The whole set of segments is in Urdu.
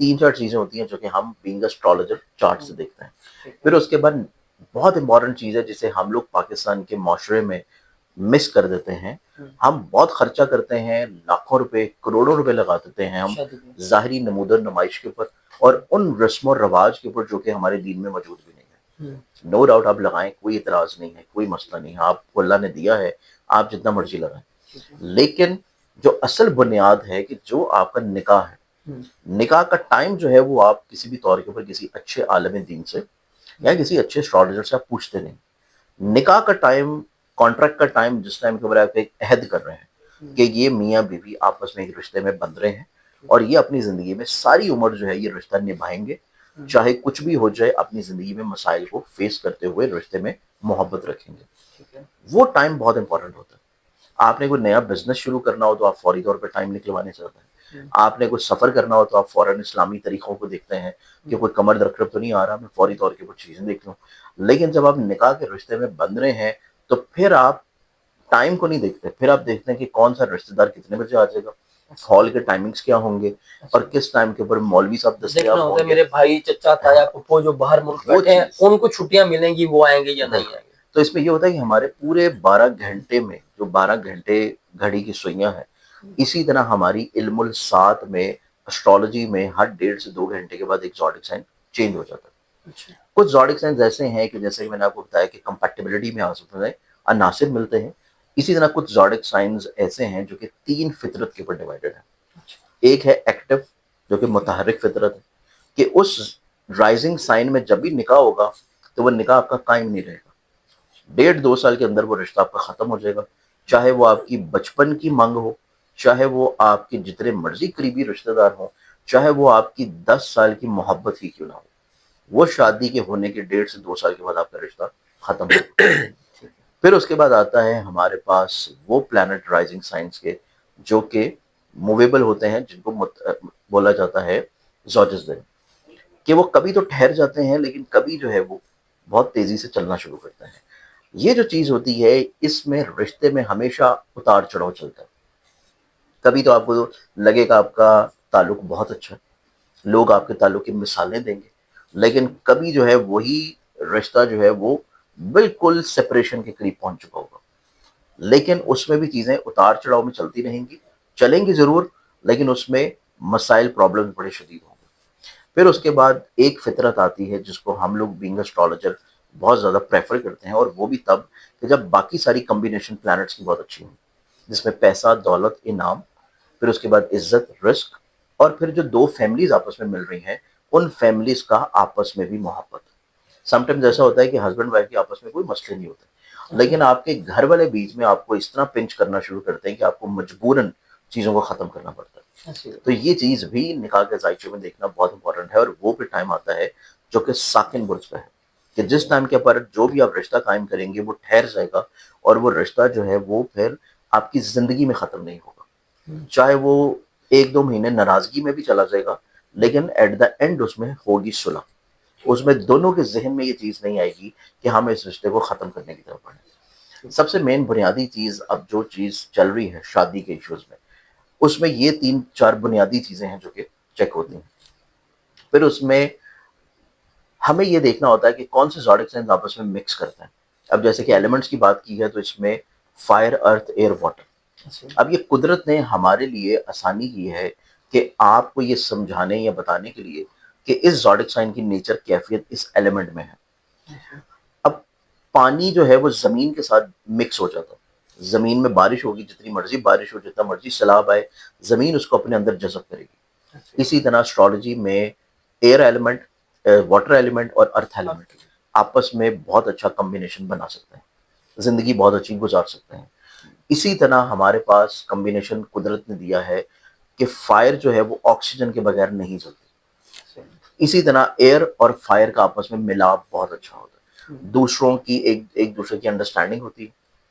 3-4 چیزیں ہوتی ہیں جو کہ ہم بینگ اسٹرالوجر چارٹ سے دیکھتے ہیں. پھر اس کے بعد بہت امپورٹنٹ چیز ہے جسے ہم لوگ پاکستان کے معاشرے میں مس کر دیتے ہیں. ہم بہت خرچہ کرتے ہیں، لاکھوں روپے کروڑوں روپے لگا دیتے ہیں ہم ظاہری نمود و نمائش کے اوپر اور ان رسم و رواج کے اوپر جو کہ ہمارے دین میں موجود بھی نہیں ہے. نو ڈاؤٹ آپ لگائیں، کوئی اعتراض نہیں ہے، کوئی مسئلہ نہیں ہے، آپ کو اللہ نے دیا ہے، آپ جتنا مرضی لگائیں. لیکن جو اصل بنیاد ہے کہ جو آپ کا نکاح ہے، نکاح کا ٹائم جو ہے وہ آپ کسی بھی طور کے اوپر کسی اچھے عالم دین سے یا کسی اچھے اسٹرالوجر سے آپ پوچھتے نہیں. نکاح کا ٹائم، کانٹریکٹ کا ٹائم، جس ٹائم کے اوپر آپ ایک عہد کر رہے ہیں کہ یہ میاں بیوی آپس میں ایک رشتے میں بندھ رہے ہیں اور یہ اپنی زندگی میں ساری عمر جو ہے یہ رشتہ نبھائیں گے، چاہے کچھ بھی ہو جائے، اپنی زندگی میں مسائل کو فیس کرتے ہوئے رشتے میں محبت رکھیں گے. وہ ٹائم بہت امپورٹنٹ ہوتا ہے. آپ نے کوئی نیا بزنس شروع کرنا ہو تو آپ فوری طور پہ ٹائم نکلوانے چاہتے ہیں. آپ نے کوئی سفر کرنا ہو تو آپ فوراً اسلامی طریقوں کو دیکھتے ہیں کہ کوئی کمر درکرب تو نہیں آ رہا، میں فوری طور کے کچھ چیزیں دیکھ لوں. لیکن جب آپ نکاح کے رشتے میں بندھ رہے ہیں تو پھر آپ ٹائم کو نہیں دیکھتے، پھر آپ دیکھتے ہیں کہ کون سا رشتہ دار کتنے بجے آ جائے گا، ہال کے ٹائمنگز کیا ہوں گے اور کس ٹائم کے اوپر مولوی صاحب دستیاب ہوں گے. میرے بھائی، چچا، تایا، پھپھو جو باہر ملک بیٹھے ہیں ان کو چھٹیاں ملیں گی، وہ آئیں گے یا نہیں آئیں گے. تو اس میں یہ ہوتا ہے کہ ہمارے پورے 12 گھنٹے میں جو 12 گھنٹے گھڑی کی سوئیاں ہیں، اسی طرح ہماری علم الساعت میں، اسٹرالوجی میں ہر 1.5 سے 2 گھنٹے کے بعد ایک زوڈک سائن چینج ہو جاتا ہے. کچھ زوڈک سائنز ایسے ہیں کہ جیسے کہ میں نے آپ کو بتایا کہ کمپیٹیبلٹی میں عناصر ملتے ہیں. اسی طرح کچھ زوڈک سائنز ایسے ہیں جو کہ 3 فطرت کے اوپر ڈیوائیڈڈ ہیں. ایک ہے ایکٹیو، جو کہ متحرک فطرت ہے، کہ اس رائزنگ سائن میں جب بھی نکاح ہوگا تو وہ نکاح آپ کا قائم نہیں رہے گا. 1.5-2 سال کے اندر وہ رشتہ آپ کا ختم ہو جائے گا، چاہے وہ آپ کی بچپن کی منگ ہو، چاہے وہ آپ کے جتنے مرضی قریبی رشتہ دار ہوں، چاہے وہ آپ کی 10 سال کی محبت ہی کیوں نہ ہو، وہ شادی کے ہونے کے 1.5 سے 2 سال کے بعد آپ کا رشتہ ختم ہو. پھر اس کے بعد آتا ہے ہمارے پاس وہ پلانٹ رائزنگ سائنس کے جو کہ موویبل ہوتے ہیں، جن کو بولا جاتا ہے زوجس دن، کہ وہ کبھی تو ٹھہر جاتے ہیں لیکن کبھی جو ہے وہ بہت تیزی سے چلنا شروع کرتے ہیں. یہ جو چیز ہوتی ہے اس میں رشتے میں ہمیشہ اتار چڑھاؤ چلتا ہے. کبھی تو آپ کو لگے گا آپ کا تعلق بہت اچھا ہے، لوگ آپ کے تعلق کی مثالیں دیں گے، لیکن کبھی جو ہے وہی رشتہ جو ہے وہ بالکل سپریشن کے قریب پہنچ چکا ہوگا. لیکن اس میں بھی چیزیں اتار چڑھاؤ میں چلتی رہیں گی، چلیں گی ضرور، لیکن اس میں مسائل پرابلم بڑے شدید ہوں گے. پھر اس کے بعد ایک فطرت آتی ہے جس کو ہم لوگ بینگ اسٹرالوجر بہت زیادہ پریفر کرتے ہیں، اور وہ بھی تب کہ جب باقی ساری کمبینیشن پلانٹس کی بہت اچھی ہوں، جس میں پیسہ، دولت، انعام، پھر اس کے بعد عزت، رزق، اور پھر جو 2 فیملیز آپس میں مل رہی ہیں ان فیملیز کا آپس میں بھی محبت. سم ٹائمز ایسا ہوتا ہے کہ ہسبینڈ وائف کے آپس میں کوئی مسئلے نہیں ہوتے، لیکن آپ کے گھر والے بیچ میں آپ کو اس طرح پنچ کرنا شروع کرتے ہیں کہ آپ کو مجبوراً چیزوں کو ختم کرنا پڑتا ہے. تو یہ چیز بھی نکاح کے ذائقے میں دیکھنا بہت امپورٹنٹ ہے. اور وہ بھی ٹائم آتا ہے جو کہ ساکن برج کا ہے، کہ جس ٹائم کے پر جو بھی آپ رشتہ قائم کریں گے وہ ٹھہر جائے گا، اور وہ رشتہ جو ہے وہ پھر آپ کی زندگی میں ختم نہیں ہوگا. چاہے وہ 1-2 مہینے ناراضگی میں بھی چلا جائے گا، لیکن ایٹ دا اینڈ اس میں ہوگی صلح. اس میں دونوں کے ذہن میں یہ چیز نہیں آئے گی کہ ہم اس رشتے کو ختم کرنے کی طرف بڑھیں. سب سے مین بنیادی چیز اب جو چیز چل رہی ہے شادی کے ایشوز میں، اس میں یہ 3-4 بنیادی چیزیں ہیں جو کہ چیک ہوتی ہیں. پھر اس میں ہمیں یہ دیکھنا ہوتا ہے کہ کون سے زوڈک سائنز آپس میں مکس کرتے ہیں. اب جیسے کہ ایلیمنٹس کی بات کی ہے تو اس میں فائر، ارتھ، ایئر، واٹر. اب یہ قدرت نے ہمارے لیے آسانی کی ہے کہ آپ کو یہ سمجھانے یا بتانے کے لیے کہ اس زوڈک سائن کی نیچر، کیفیت اس ایلیمنٹ میں ہے. اب پانی جو ہے وہ زمین کے ساتھ مکس ہو جاتا ہے. زمین میں بارش ہوگی، جتنی مرضی بارش ہو، جتنا مرضی سیلاب آئے، زمین اس کو اپنے اندر جذب کرے گی. اسی طرح اسٹرالوجی میں ایئر ایلیمنٹ، واٹر ایلیمنٹ اور ارتھ ایلیمنٹ آپس میں بہت اچھا کمبینیشن بنا سکتے ہیں، زندگی بہت اچھی گزار سکتے ہیں. اسی طرح ہمارے پاس کمبینیشن قدرت نے دیا ہے کہ فائر جو ہے وہ آکسیجن کے بغیر نہیں چلتی. اسی طرح ایئر اور فائر کا آپس میں ملاپ بہت اچھا ہوتا ہے. دوسروں کی ایک دوسرے کی انڈرسٹینڈنگ ہوتی ہے،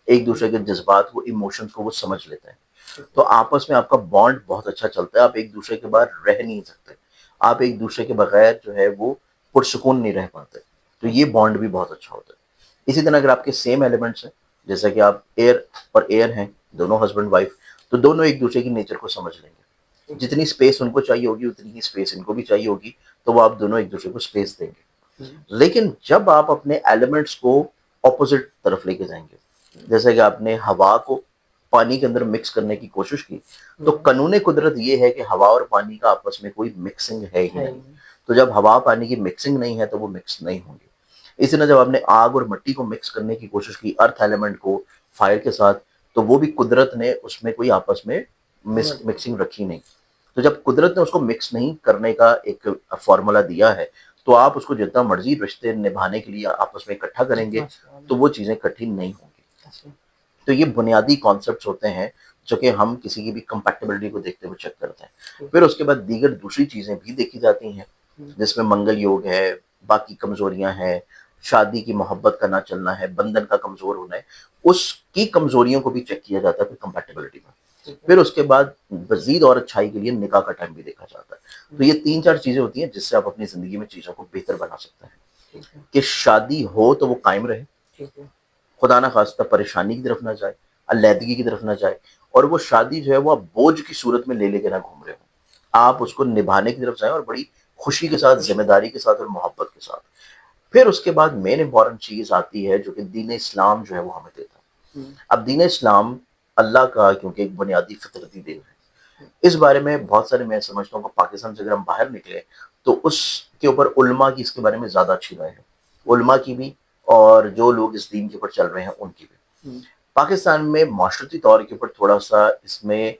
ایک دوسرے کے جذبات، وہ ایموشنز کو وہ سمجھ لیتے ہیں. تو آپس میں آپ کا بانڈ بہت اچھا چلتا ہے. آپ ایک دوسرے کے بغیر رہ نہیں سکتے، آپ ایک دوسرے کے بغیر جو ہے وہ پرسکون نہیں رہ پاتے. تو یہ بانڈ بھی بہت اچھا ہوتا ہے. اسی طرح اگر آپ کے سیم ایلیمنٹس ہیں، جیسا کہ آپ ایئر اور ایئر ہیں، دونوں ہسبینڈ وائف، تو دونوں ایک دوسرے کی نیچر کو سمجھ لیں گے. جتنی اسپیس ان کو چاہیے ہوگی اتنی ہی اسپیس ان کو بھی چاہیے ہوگی، تو وہ آپ دونوں ایک دوسرے کو اسپیس دیں گے۔ لیکن جب آپ اپنے ایلیمنٹس کو اپوزٹ طرف لے کے جائیں گے، جیسے کہ آپ نے ہوا کو پانی کے اندر مکس کرنے کی کوشش کی، تو قانون قدرت یہ ہے کہ ہوا اور پانی کا آپس میں کوئی مکسنگ ہے ہی نہیں۔ تو جب ہوا پانی کی مکسنگ نہیں ہے تو وہ مکس نہیں ہوں گے۔ اسی طرح جب آپ نے آگ اور مٹی کو مکس کرنے کی کوشش کی، ارتھ ایلیمنٹ کو فائر کے ساتھ، تو وہ بھی قدرت نے اس میں کوئی آپس میں مکسنگ رکھی نہیں۔ تو جب قدرت نے اس کو مکس نہیں کرنے کا ایک فارمولا دیا ہے، تو آپ اس کو جتنا مرضی رشتے نبھانے کے لیے آپس میں اکٹھا کریں گے تو وہ چیزیں اکٹھی نہیں ہوں گی۔ تو یہ بنیادی کانسیپٹس ہوتے ہیں جو کہ ہم کسی کی بھی کمپیٹیبلٹی کو دیکھتے ہوئے چیک کرتے ہیں۔ پھر اس کے بعد دیگر دوسری چیزیں بھی دیکھی جاتی ہیں، جس میں منگل یوگ ہے، باقی کمزوریاں ہیں، شادی کی محبت کا نہ چلنا ہے، بندھن کا کمزور ہونا ہے، اس کی کمزوریوں کو بھی چیک کیا جاتا ہے پھر کمپیٹیبلٹی میں۔ پھر اس کے بعد مزید اور اچھائی کے لیے نکاح کا ٹائم بھی دیکھا جاتا ہے۔ تو یہ 3-4 چیزیں ہوتی ہیں جس سے آپ اپنی زندگی میں چیزوں کو بہتر بنا سکتے ہیں کہ شادی ہو تو وہ قائم رہے، خدا نہ خواستہ پریشانی کی طرف نہ جائے، علیحدگی کی طرف نہ جائے، اور وہ شادی جو ہے وہ آپ بوجھ کی صورت میں لے کے نہ گھوم رہے ہوں، آپ اس کو نبھانے کی طرف جائیں اور بڑی خوشی کے ساتھ، ذمہ داری کے ساتھ اور محبت کے ساتھ۔ پھر اس کے بعد مین امپورٹنٹ چیز آتی ہے جو کہ دین اسلام جو ہے وہ ہمیں دیتا ہے۔ اب دین اسلام اللہ کا کیونکہ ایک بنیادی فطرتی دین ہے، اس بارے میں بہت سارے میں سمجھتا ہوں کہ پاکستان سے اگر ہم باہر نکلے تو اس کے اوپر علماء کی اس کے بارے میں زیادہ اچھی رائے ہے، علماء کی بھی اور جو لوگ اس دین کے اوپر چل رہے ہیں ان کی بھی۔ پاکستان میں معاشرتی طور کے اوپر تھوڑا سا اس میں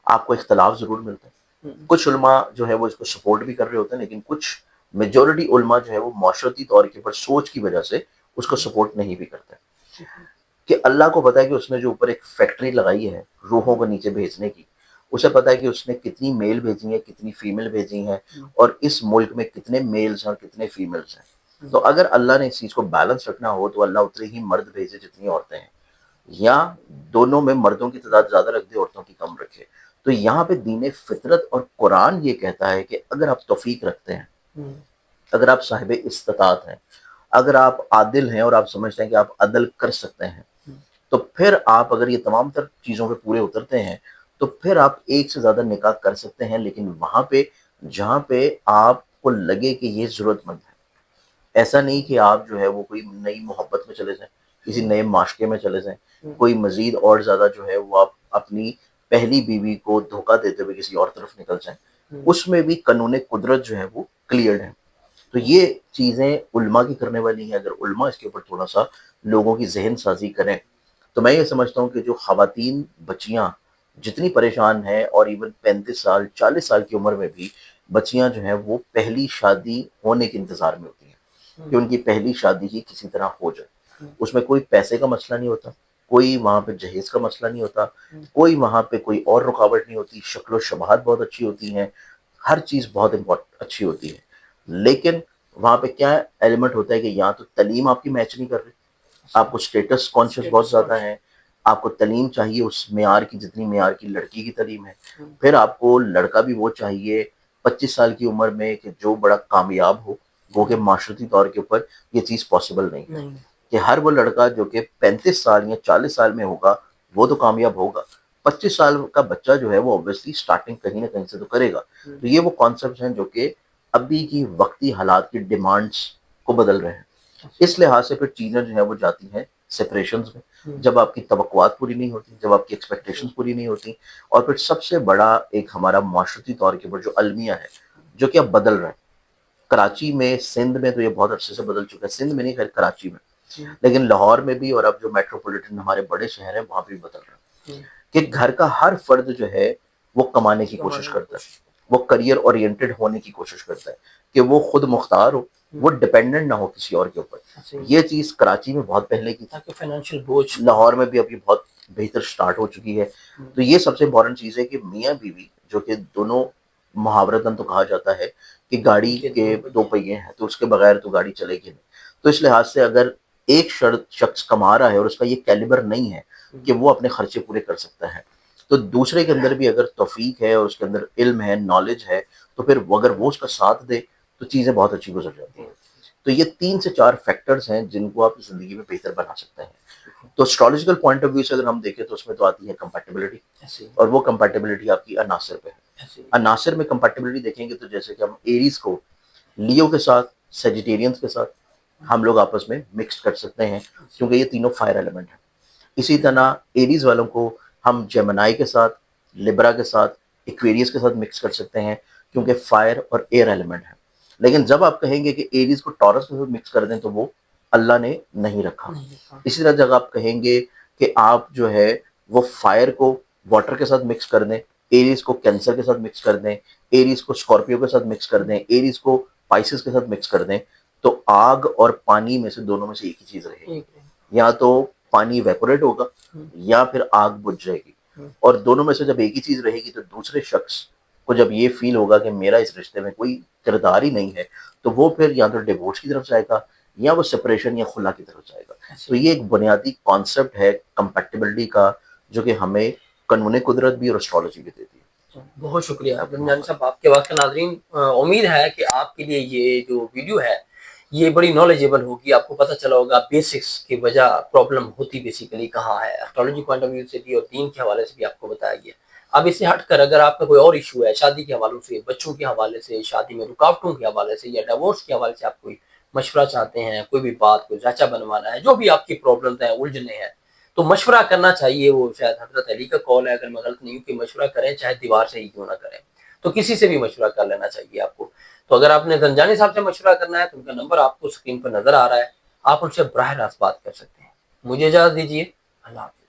آپ کو اختلاف ضرور ملتا ہے، کچھ علماء جو ہے وہ اس کو سپورٹ بھی کر رہے ہوتے ہیں، لیکن کچھ میجورٹی علماء جو ہے وہ معاشرتی طور کے اوپر سوچ کی وجہ سے اس کو سپورٹ نہیں بھی کرتے، کہ اللہ کو پتا ہے کہ اس نے جو اوپر ایک فیکٹری لگائی ہے روحوں کو نیچے بھیجنے کی، اسے پتا ہے کہ اس نے کتنی میل بھیجی ہیں، کتنی فیمیل بھیجی ہیں، اور اس ملک میں کتنے میلز ہیں اور کتنے فیمیلز ہیں۔ تو اگر اللہ نے اس چیز کو بیلنس رکھنا ہو تو اللہ اتنے ہی مرد بھیجے جتنی عورتیں ہیں، یا دونوں میں مردوں کی تعداد زیادہ رکھ دے، عورتوں کی کم رکھے۔ تو یہاں پہ دین فطرت اور قرآن یہ کہتا ہے کہ اگر آپ توفیق رکھتے ہیں، اگر آپ صاحب استطاعت ہیں، اگر آپ عادل ہیں اور آپ سمجھتے ہیں کہ آپ عدل کر سکتے ہیں، تو پھر آپ اگر یہ تمام تر چیزوں پہ پورے اترتے ہیں تو پھر آپ ایک سے زیادہ نکاح کر سکتے ہیں، لیکن وہاں پہ جہاں پہ آپ کو لگے کہ یہ ضرورت مند ہے۔ ایسا نہیں کہ آپ جو ہے وہ کوئی نئی محبت میں چلے جائیں، کسی نئے معاشقے میں چلے جائیں، کوئی مزید اور زیادہ جو ہے وہ آپ اپنی پہلی بیوی کو دھوکہ دیتے ہوئے کسی اور طرف نکل جائیں۔ اس میں بھی قانون قدرت جو ہے وہ کلیئرڈ ہے۔ تو یہ چیزیں علماء کی کرنے والی ہیں، اگر علماء اس کے اوپر تھوڑا سا لوگوں کی ذہن سازی کریں تو میں یہ سمجھتا ہوں کہ جو خواتین بچیاں جتنی پریشان ہیں، اور ایون 35 سال 40 سال کی عمر میں بھی بچیاں جو ہیں وہ پہلی شادی ہونے کے انتظار میں ہوتی ہیں کہ ان کی پہلی شادی ہی کسی طرح ہو جائے۔ اس میں کوئی پیسے کا مسئلہ نہیں ہوتا، کوئی وہاں پہ جہیز کا مسئلہ نہیں ہوتا، کوئی وہاں پہ کوئی اور رکاوٹ نہیں ہوتی، شکل و شباہت بہت اچھی ہوتی ہیں، ہر چیز بہت اچھی ہوتی ہے۔ لیکن وہاں پہ کیا ایلیمنٹ ہوتا ہے کہ یہاں تو تعلیم آپ کی میچ نہیں کر رہی، آپ کو اسٹیٹس کانشیس بہت زیادہ ہیں، آپ کو تعلیم چاہیے اس معیار کی جتنی معیار کی لڑکی کی تعلیم ہے، پھر آپ کو لڑکا بھی وہ چاہیے 25 سال کی عمر میں کہ جو بڑا کامیاب ہو، وہ کہ معاشرتی طور کے اوپر یہ چیز پاسبل نہیں ہے کہ ہر وہ لڑکا جو کہ 35 سال یا 40 سال میں ہوگا وہ تو کامیاب ہوگا، 25 سال کا بچہ جو ہے وہ obviously سٹارٹنگ کہیں نہ کہیں سے تو کرے گا۔ تو یہ وہ کانسیپٹس ہیں جو کہ ابھی کی وقتی حالات کی ڈیمانڈس کو بدل رہے ہیں۔ اس لحاظ سے پھر چیزیں جو ہے وہ جاتی ہیں سپریشنز میں، جب آپ کی توقعات پوری نہیں ہوتی، جب آپ کی ایکسپیکٹیشنز پوری نہیں ہوتی، اور پھر سب سے بڑا ایک ہمارا معاشرتی طور کے اوپر جو المیہ ہے جو کہ اب بدل رہا ہے۔ کراچی میں، سندھ میں تو یہ بہت عرصے سے بدل چکا ہے، سندھ میں نہیں، خیر کراچی میں، لیکن لاہور میں بھی اور اب جو میٹروپولیٹن ہمارے بڑے شہر ہیں وہاں بھی بدل رہا ہے کہ گھر کا ہر فرد جو ہے وہ کمانے کی کوشش کرتا ہے، وہ کریئر اورینٹڈ ہونے کی کوشش کرتا ہے کہ وہ خود مختار ہو، وہ ڈپینڈنٹ نہ ہو کسی اور کے اوپر۔ یہ چیز کراچی میں بہت پہلے کی تھی، فائنینشیل بوجھ لاہور میں بھی ابھی بہت بہتر سٹارٹ ہو چکی ہے۔ تو یہ سب سے امپورٹنٹ چیز ہے کہ میاں بیوی جو کہ دونوں محاورتاً تو کہا جاتا ہے کہ گاڑی کے 2 پہیے ہیں تو اس کے بغیر تو گاڑی چلے گی نہیں، تو اس لحاظ سے اگر ایک شخص کما رہا ہے اور اس کا یہ کیلیبر نہیں ہے کہ وہ اپنے خرچے پورے کر سکتا ہے، تو دوسرے کے اندر بھی اگر توفیق ہے اور اس کے اندر علم ہے، نالج ہے، تو پھر اگر وہ اس کا ساتھ دے تو چیزیں بہت اچھی گزر جاتی ہیں۔ تو یہ 3 سے 4 فیکٹرز ہیں جن کو آپ زندگی میں بہتر بنا سکتے ہیں۔ تو اسٹرالوجیکل پوائنٹ آف ویو سے اگر ہم دیکھیں تو اس میں تو آتی ہے کمپیٹیبلٹی، اور وہ کمپیٹیبلٹی آپ کی عناصر پہ ہے۔ عناصر میں کمپیٹیبلٹی دیکھیں گے تو جیسے کہ ہم ایریز کو لیو کے ساتھ، سیجیٹیرینس کے ساتھ ہم لوگ آپس میں مکس کر سکتے ہیں کیونکہ یہ تینوں فائر ایلیمنٹ ہیں. اسی طرح ایریز والوں کو ہم جیمنائی کے ساتھ، لبرا کے ساتھ، ایکویریس کے ساتھ مکس کر سکتے ہیں کیونکہ فائر اور ایئر ایلیمنٹ ہے. لیکن جب آپ کہیں گے کہ ایریز کو ٹورس کے ساتھ مکس کر دیں تو وہ اللہ نے نہیں رکھا. اسی طرح جب آپ کہیں گے کہ آپ جو ہے وہ فائر کو واٹر کے ساتھ مکس کر دیں، ایریز کو کینسر کے ساتھ مکس کر دیں، ایریز کو اسکارپیو کے ساتھ مکس کر دیں، ایریز کو پائسس کے ساتھ مکس کر دیں، تو آگ اور پانی میں سے دونوں میں سے ایک ہی چیز رہے گی. یا تو پانی ویپوریٹ ہوگا یا پھر آگ بجھ جائے گی. اور دونوں میں سے جب ایک ہی چیز رہے گی تو دوسرے شخص کو جب یہ فیل ہوگا کہ میرا اس رشتے میں کوئی کردار ہی نہیں ہے تو وہ پھر یا تو ڈیورس کی طرف جائے گا یا وہ سپریشن یا خلا کی طرف جائے گا. تو یہ ایک بنیادی کانسیپٹ ہے کمپیٹیبلٹی کا جو کہ ہمیں قانون قدرت بھی اور اسٹرالوجی بھی دیتی ہے. بہت شکریہ رمضان صاحب آپ کے وقت. ناظرین امید ہے کہ آپ کے لیے یہ جو ویڈیو ہے یہ بڑی نالجیبل ہوگی. آپ کو پتہ چلا ہوگا بیسکس کی وجہ پرابلم ہوتی بیسیکلی کہاں ہے، ایسٹرالوجی پوائنٹ آف ویو سے بھی اور دین کے حوالے سے بھی آپ کو بتایا گیا. اب اس سے ہٹ کر اگر آپ کا کوئی اور ایشو ہے شادی کے حوالے سے، بچوں کے حوالے سے، شادی میں رکاوٹوں کے حوالے سے یا ڈیورس کے حوالے سے آپ کوئی مشورہ چاہتے ہیں، کوئی بھی بات، کوئی ڈھانچہ بنوانا ہے، جو بھی آپ کی پرابلمز ہیں، الجھنیں ہیں، تو مشورہ کرنا چاہیے. وہ شاید حضرت علی کا قول ہے اگر میں غلط نہیں ہوں کہ مشورہ کریں چاہے دیوار سے ہی کیوں نہ کریں. تو کسی سے بھی مشورہ کر لینا چاہیے آپ کو. تو اگر آپ نے زنجانی صاحب سے مشورہ کرنا ہے تو ان کا نمبر آپ کو اسکرین پر نظر آ رہا ہے، آپ ان سے براہ راست بات کر سکتے ہیں. مجھے اجازت دیجیے، اللہ حافظ.